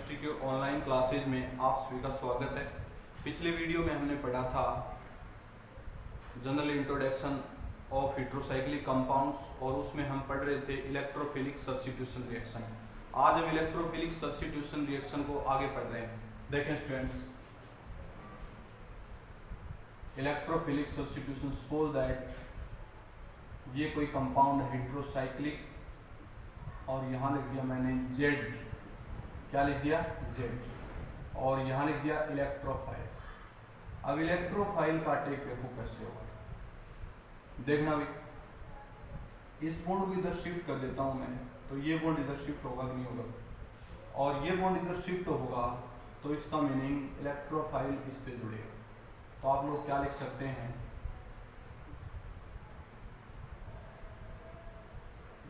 Chemistry के online classes में आप सभी का स्वागत है। पिछले वीडियो में हमने पढ़ा था general introduction of heterocyclic compounds और उसमें हम पढ़ रहे थे इलेक्ट्रोफिलिक सब्स्टिट्यूशन रिएक्शन। आज हम इलेक्ट्रोफिलिक सब्स्टिट्यूशन रिएक्शन को आगे पढ़ रहे हैं। देखें students, electrophilic substitution suppose that ये कोई कंपाउंड है हेट्रोसाइक्लिक और यहाँ लिख दिया मैंने Z, क्या लिख दिया Z, और यहाँ लिख दिया इलेक्ट्रोफाइल। अब इलेक्ट्रोफाइल का अटैक देखो कैसे होगा, देखना भी इस बॉन्ड को इधर शिफ्ट कर देता हूँ मैं, तो ये बॉन्ड इधर शिफ्ट होगा कि नहीं होगा, और ये बॉन्ड इधर शिफ्ट होगा तो इसका मीनिंग इलेक्ट्रोफाइल इस पे जुड़ेगा। तो आप लोग क्या लिख सकते हैं,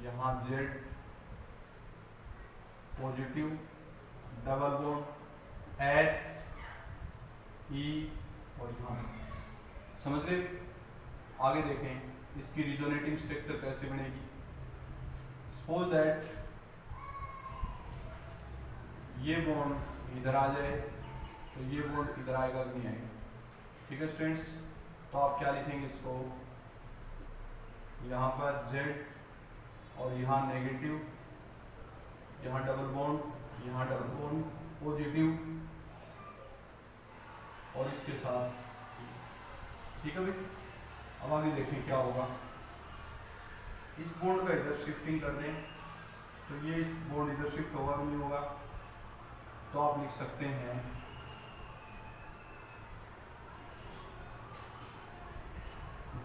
यहाँ Z positive double bond H E और यहाँ समझ गए। आगे देखें इसकी रिजोनेटिंग स्ट्रक्चर कैसे बनेगी। सपोज दैट ये बॉन्ड इधर आ जाए तो ये बॉन्ड इधर आएगा कि नहीं आएगा। ठीक है स्टूडेंट्स, तो आप क्या लिखेंगे इसको, यहाँ पर Z और यहाँ नेगेटिव, यहाँ डबल बॉन्ड, यहाँ डबल बॉन्ड पॉजिटिव और इसके साथ, ठीक है भाई। अब आगे देखें क्या होगा, इस बॉन्ड का इधर शिफ्टिंग कर दें तो ये इस बॉन्ड इधर शिफ्ट होगा कि नहीं होगा। तो आप लिख सकते हैं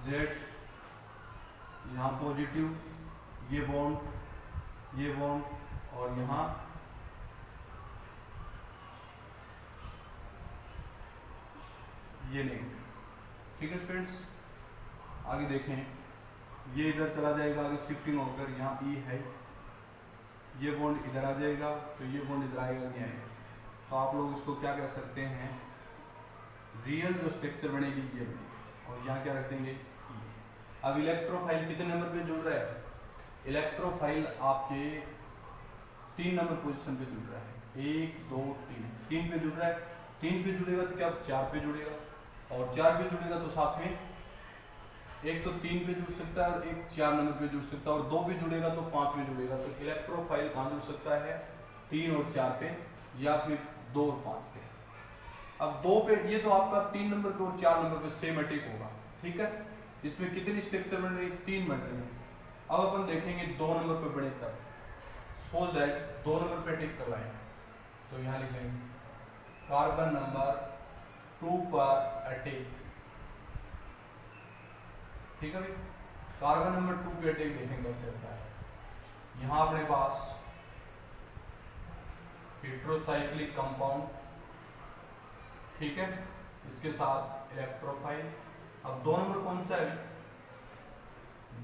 Z यहाँ पॉजिटिव, ये बॉन्ड और यहाँ ये नेगेटिव। ठीक है स्टूडेंट्स, आगे देखें ये इधर चला जाएगा, आगे शिफ्टिंग होकर यहाँ E है, ये बॉन्ड इधर आ जाएगा तो ये बॉन्ड इधर आएगा नहीं आएगा। तो आप लोग इसको क्या कह सकते हैं, रियल जो स्ट्रक्चर बनेगी ये बनेगी, और यहाँ क्या रख देंगे E। अब इलेक्ट्रोफाइल कितने नंबर पे जुड़ रहा है, इलेक्ट्रोफाइल आपके 3 नंबर पोजीशन पे जुड़ रहा है, 1 2 3 पे जुड़ रहा है। 3 पे जुड़ेगा तो क्या 4 पे जुड़ेगा, और 4 पे जुड़ेगा तो साथ में एक तो 3 पे जुड़ सकता है और एक 4 नंबर पे जुड़ सकता है, और 2 पे जुड़ेगा तो 5 पे जुड़ेगा। तो इलेक्ट्रोफाइल कहाँ जुड़ सकता है, 3 और 4 पे, या फिर 2 और 5 पे। अब 2 पे ये तो आपका 3 नंबर पे और 4 नंबर पे सेम अटैक होगा। ठीक है, इसमें कितनी स्ट्रक्चर बन रही है, 3 बन रही है। अब अपन देखेंगे 2 नंबर पे बने तब। सपोज दैट 2 नंबर पे अटैक करवाएं तो यहाँ लिखेंगे कार्बन नंबर 2 पर अटैक। ठीक है भाई, कार्बन नंबर 2 पे अटैक देखेंगे कैसे होता है। यहाँ अपने पास हेट्रोसाइक्लिक कंपाउंड, ठीक है, इसके साथ इलेक्ट्रोफाइल। अब 2 नंबर कौन सा है,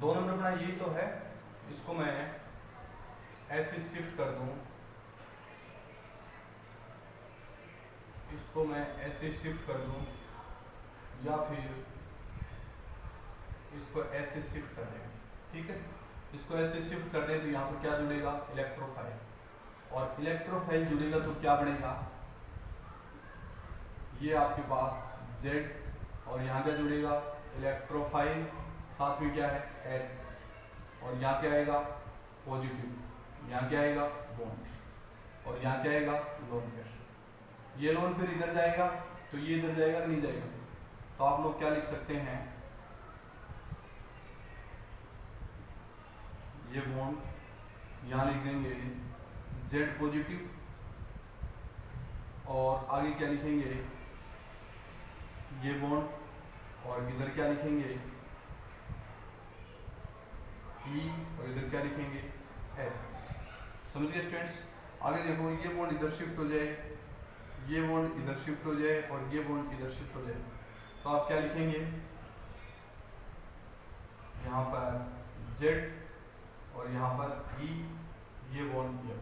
2 नंबर अपना ये तो है, इसको मैं ऐसे शिफ्ट कर दूं, इसको मैं ऐसे शिफ्ट कर दूं, या फिर इसको ऐसे शिफ्ट कर दें। ठीक है, इसको ऐसे शिफ्ट कर दें तो यहाँ पर क्या जुड़ेगा, इलेक्ट्रोफाइल, और इलेक्ट्रोफाइल जुड़ेगा तो क्या बनेगा, ये आपके पास Z और यहाँ क्या जुड़ेगा, इलेक्ट्रोफाइल, साथ में क्या है H, और यहाँ क्या आएगा पॉजिटिव, यहाँ क्या आएगा बॉन्ड, और यहाँ क्या आएगा लोन पेयर। ये लोन पेयर इधर जाएगा तो ये इधर जाएगा नहीं जाएगा। तो आप लोग क्या लिख सकते हैं, ये बॉन्ड यहाँ लिख देंगे Z पॉजिटिव, और आगे क्या लिखेंगे ये बॉन्ड, और इधर क्या लिखेंगे E, और इधर क्या लिखेंगे H। समझिए स्टूडेंट्स, आगे देखो ये बॉन्ड इधर शिफ्ट हो जाए, ये बॉन्ड इधर शिफ्ट हो जाए, और ये बॉन्ड इधर शिफ्ट हो जाए, तो आप क्या लिखेंगे, यहाँ पर Z और यहाँ पर E, ये बॉन्ड ये।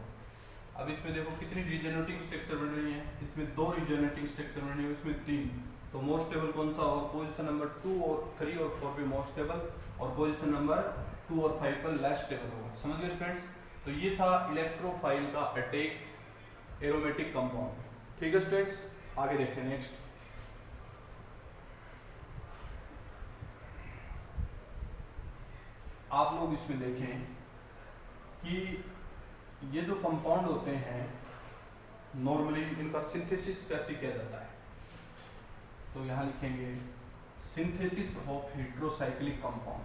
अब इसमें देखो कितनी रिजोनेटिंग स्ट्रक्चर बन रही है, इसमें 2 रिजोनेटिंग स्ट्रक्चर बन रही है, इसमें 3। तो मोस्ट स्टेबल कौन सा होगा, पोजीशन नंबर 2 और 3 और 4 पे मोस्ट स्टेबल, और पोजीशन नंबर 2 और 5 पर लेस स्टेबल होगा। समझ गए स्टूडेंट्स, तो ये था इलेक्ट्रोफाइल का अटैक एरोमेटिक कंपाउंड। ठीक है स्टूडेंट्स, आगे देखते हैं नेक्स्ट। आप लोग इसमें देखें कि ये जो कंपाउंड होते हैं नॉर्मली इनका सिंथेसिस कैसे किया जाता है। तो यहां लिखेंगे synthesis of heterocyclic compound,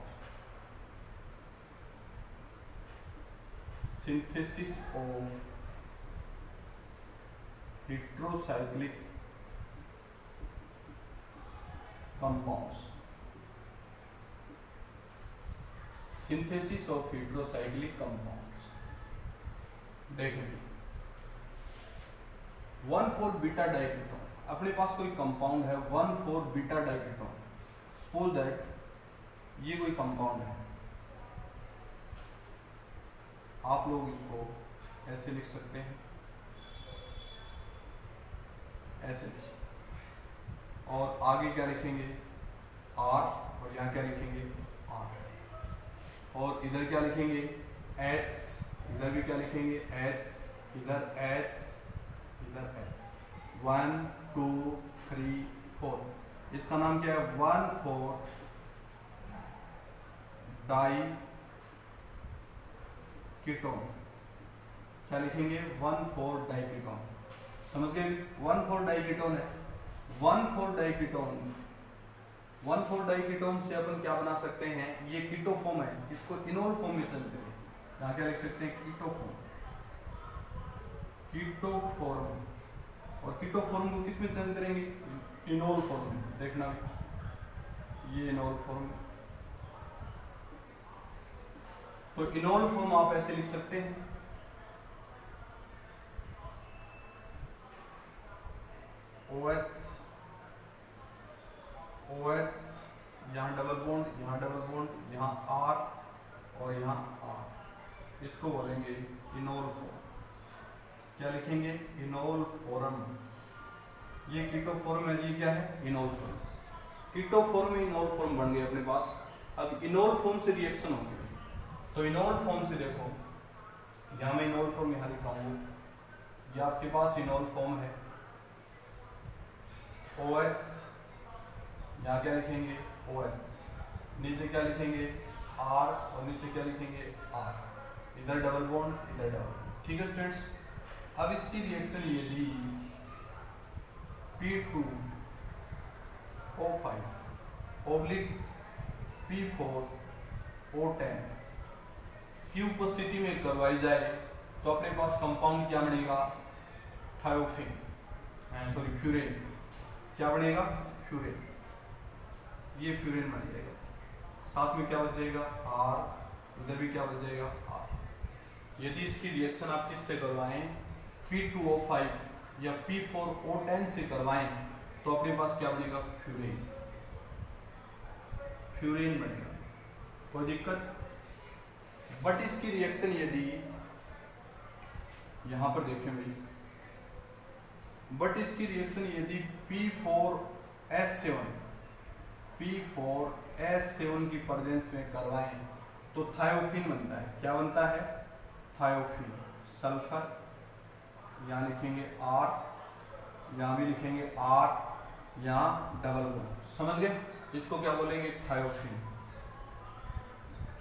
synthesis of heterocyclic compounds, synthesis of heterocyclic compounds. देखेंगे 1,4-बीटा डाइकेटोन, अपने पास कोई कंपाउंड है 1,4-बीटा डाइकेटोन। सपोज दैट ये कोई कंपाउंड है, आप लोग इसको ऐसे लिख सकते हैं, ऐसे लिख सकते हैं। और आगे क्या लिखेंगे R, और यहाँ क्या लिखेंगे R, और इधर क्या लिखेंगे H, इधर भी क्या लिखेंगे H, इधर H, इधर H। 1 2 3 4, इसका नाम क्या है 1,4 डाई कीटोन। क्या लिखेंगे 1,4 डाई कीटोन। समझ गए, 1,4 डाई कीटोन है। 1,4 डाई कीटोन, 1,4 डाई कीटोन से अपन क्या बना सकते हैं, ये कीटोफॉर्म है, इसको इनोल फॉर्म में चलते हैं। यहाँ क्या लिख सकते हैं कीटोफॉर्म, कीटोफॉर्म। और कीटोफॉर्म को किस में चेंज करेंगे, इनोल फॉर्म में। देखना ये इनोल फॉर्म, तो इनोल फॉर्म आप ऐसे लिख सकते हैं OH, OH, यहाँ डबल बॉन्ड, यहाँ डबल बॉन्ड, यहाँ R और यहाँ R, इसको बोलेंगे इनोल फॉर्म। क्या लिखेंगे इनोल फॉर्म। ये कीटोफॉर्म है, ये क्या है इनोल फॉर्म। कीटोफॉर्म में इनोल फॉर्म बन गए अपने पास। अब इनोल फॉर्म से रिएक्शन होगी, तो इनोल फॉर्म से देखो, यहाँ मैं इनोल फॉर्म यहाँ लिखाऊंगा, ये आपके पास इनोल फॉर्म है OH, यहाँ क्या लिखेंगे OH, नीचे क्या लिखेंगे R और नीचे क्या लिखेंगे R, इधर डबल बॉन्ड, इधर डबल बॉन्ड। ठीक है स्टूडेंट्स, अब इसकी रिएक्शन यदि P2O5 ओब्लिक P4O10 की उपस्थिति में करवाई जाए तो अपने पास कंपाउंड क्या बनेगा थायोफिन, सॉरी फ्यूरेन। क्या बनेगा फ्यूरेन, ये फ्यूरेन बन जाएगा। साथ में क्या बचेगा R, इधर भी क्या बचेगा R। यदि इसकी रिएक्शन आप किससे करवाएं P2O5 या P4O10 से करवाएं तो अपने पास क्या बनेगा फ्यूरेन, फ्यूरेन बनेगा, कोई दिक्कत। बट इसकी रिएक्शन यदि यहां पर देखें भाई, बट इसकी रिएक्शन यदि P4S7 की प्रेजेंस में करवाएं तो थायोफिन बनता है। क्या बनता है थायोफिन, सल्फर, यहाँ लिखेंगे R, यहाँ भी लिखेंगे R, यहाँ डबल बॉन्ड। समझ गए, इसको क्या बोलेंगे थायोफिन,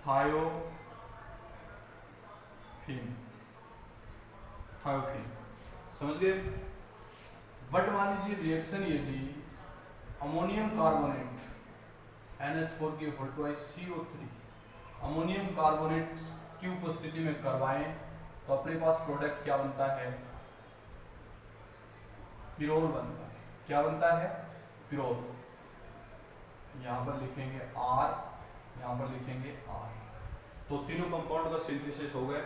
थायोफिन, थायोफिन। समझ गए। बट मान लीजिए रिएक्शन यदि अमोनियम कार्बोनेट NH4 की whole twice CO3 ammonium carbonate की उपस्थिति में करवाएं तो अपने पास प्रोडक्ट क्या बनता है पिरोल बनता है। क्या बनता है पिरोल। यहाँ पर लिखेंगे R, यहाँ पर लिखेंगे R। तो तीनों कंपाउंड का सिंथेसिस हो गया।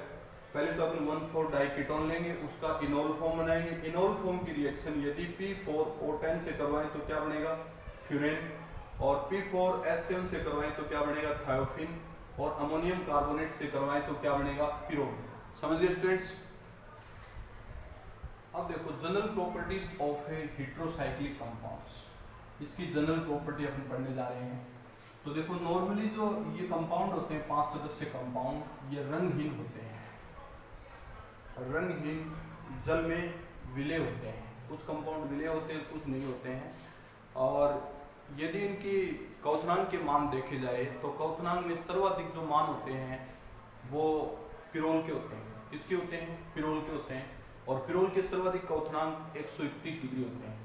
पहले तो अपन 1,4 डाइकीटोन लेंगे, उसका इनोल फॉर्म बनाएंगे। इनोल फॉर्म की रिएक्शन यदि P4O10 से करवाएं तो क्या बनेगा फ्यूरेन, और P4S7 से करवाएं तो क्या बनेगा थायोफिन, और अमोनियम कार्बोनेट से करवाएं तो क्या बनेगा पिरोल। समझ गए स्टूडेंट्स। अब देखो general properties of A heterocyclic compounds, इसकी जनरल प्रॉपर्टी अपन पढ़ने जा रहे हैं। तो देखो नॉर्मली जो ये कंपाउंड होते हैं 5 सदस्य कंपाउंड, ये रंगहीन होते हैं। रंगहीन, जल में विलेय होते हैं, कुछ कंपाउंड विलेय होते हैं, कुछ नहीं होते हैं। और यदि इनकी क्वथनांक के मान देखे जाए तो क्वथनांक में सर्वाधिक जो मान होते हैं वो पिरोल के होते हैं। किसके होते हैं? पिरोल के होते हैं। और पिरोल के सर्वाधिक क्वथनांक 131 डिग्री होते हैं।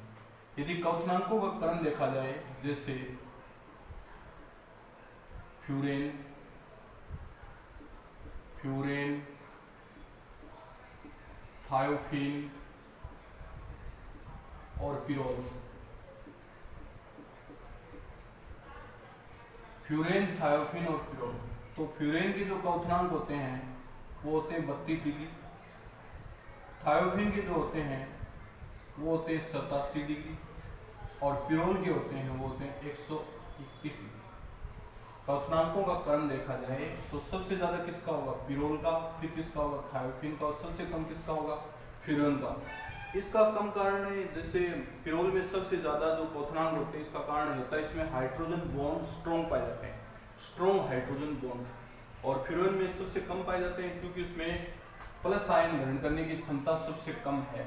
यदि क्वथनांकों का क्रम देखा जाए, जैसे फ्यूरेन, थायोफिन और पिरोल। फ्यूरेन, थायोफिन और पिरोल। तो फ्यूरेन के जो क्वथनांक होते हैं वो होते हैं 32 डिग्री, थायोफिन के जो होते हैं वो होते हैं 87 डिग्री, और पिरोल के होते हैं वो होते हैं 131 डिग्री। क्वथनांकों का क्रम देखा जाए तो सबसे ज्यादा किसका होगा? पिरोल का, फिर किसका होगा? थायोफिन का, और सबसे कम किसका होगा? फ्यूरेन का। इसका कम कारण है, जैसे पिरोल में सबसे ज्यादा जो क्वथनांक होते हैं, इसका कारण होता है इसमें हाइड्रोजन बॉन्ड स्ट्रॉन्ग पाए जाते हैं, स्ट्रॉन्ग हाइड्रोजन बॉन्ड। और फ्यूरेन में सबसे कम पाए जाते हैं क्योंकि उसमें प्लस आयन ग्रहण करने की क्षमता सबसे कम है,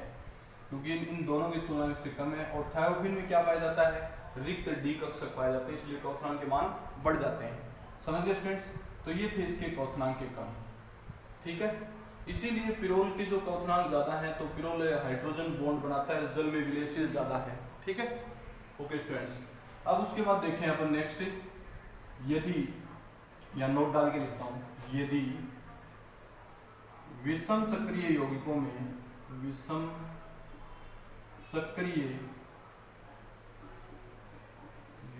क्योंकि इन दोनों की तुलना से कम है। और थायोफिन में क्या पाया जाता है? रिक्त डी कक्षक पाए जाते हैं, इसलिए क्वथनांक के मान बढ़ जाते हैं। समझ गए स्टूडेंट्स? तो ये थे इसके क्वथनांक के क्रम। ठीक है, इसीलिए पिरोल के जो क्वथनांक ज्यादा है तो पिरोल हाइड्रोजन बॉन्ड बनाता है, जल में विलेय से ज्यादा है। ठीक है, ओके स्टूडेंट्स। अब उसके बाद देखें अपन नेक्स्ट, यदि, या नोट डाल के लिखता हूं, यदि विषम चक्रीय यौगिकों में, विषम चक्रीय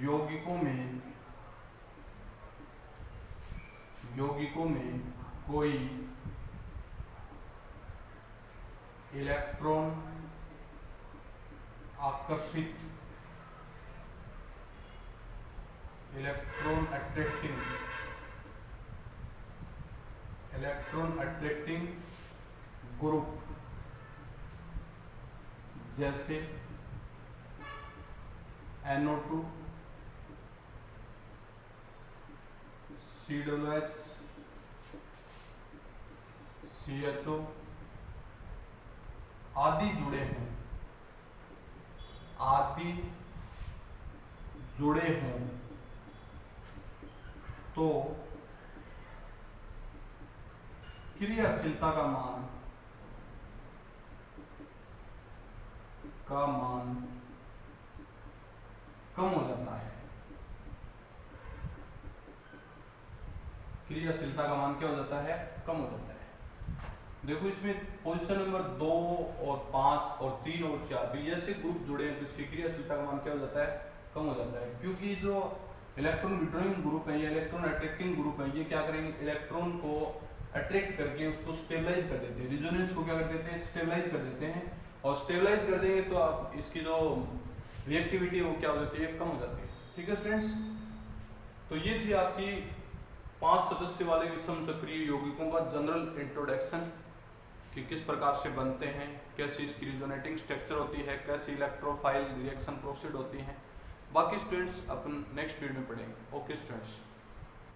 यौगिकों में कोई इलेक्ट्रॉन आकर्षित, इलेक्ट्रॉन अट्रैक्टिंग ग्रुप जैसे NO2, COOH, CHO आदि जुड़े हों तो क्रियाशीलता का मान कम हो जाता है। क्रियाशीलता का मान क्या हो जाता है? कम हो जाता है। देखो इसमें पोजीशन नंबर 2 और 5 और 3 और 4 ऐसे ग्रुप जुड़े हैं तो इसकी क्रियाशीलता का मान क्या हो जाता है? कम हो जाता है, क्योंकि जो इलेक्ट्रॉन विड्रॉइंग ग्रुप है या इलेक्ट्रॉन अट्रैक्टिंग ग्रुप है, ये क्या करेंगे? इलेक्ट्रॉन को अट्रैक्ट करके उसको स्टेबलाइज कर देते हैं, रिजोनेंस को क्या कर देते हैं? स्टेबलाइज कर देते हैं। और स्टेबलाइज कर देंगे तो आप इसकी जो रिएक्टिविटी है वो क्या हो जाती है? कम हो जाती है। ठीक है स्टूडेंट्स, तो ये थी आपकी 5 सदस्य वाले विषम चक्रीय यौगिकों का जनरल इंट्रोडक्शन, कि किस प्रकार से बनते हैं, कैसी इसकी रिजोनेटिंग स्ट्रक्चर होती है, कैसी इलेक्ट्रोफाइल रिएक्शन प्रोसीड होती हैं। बाकी स्टूडेंट्स अपन नेक्स्ट वीडियो में पढ़ेंगे। Okay students.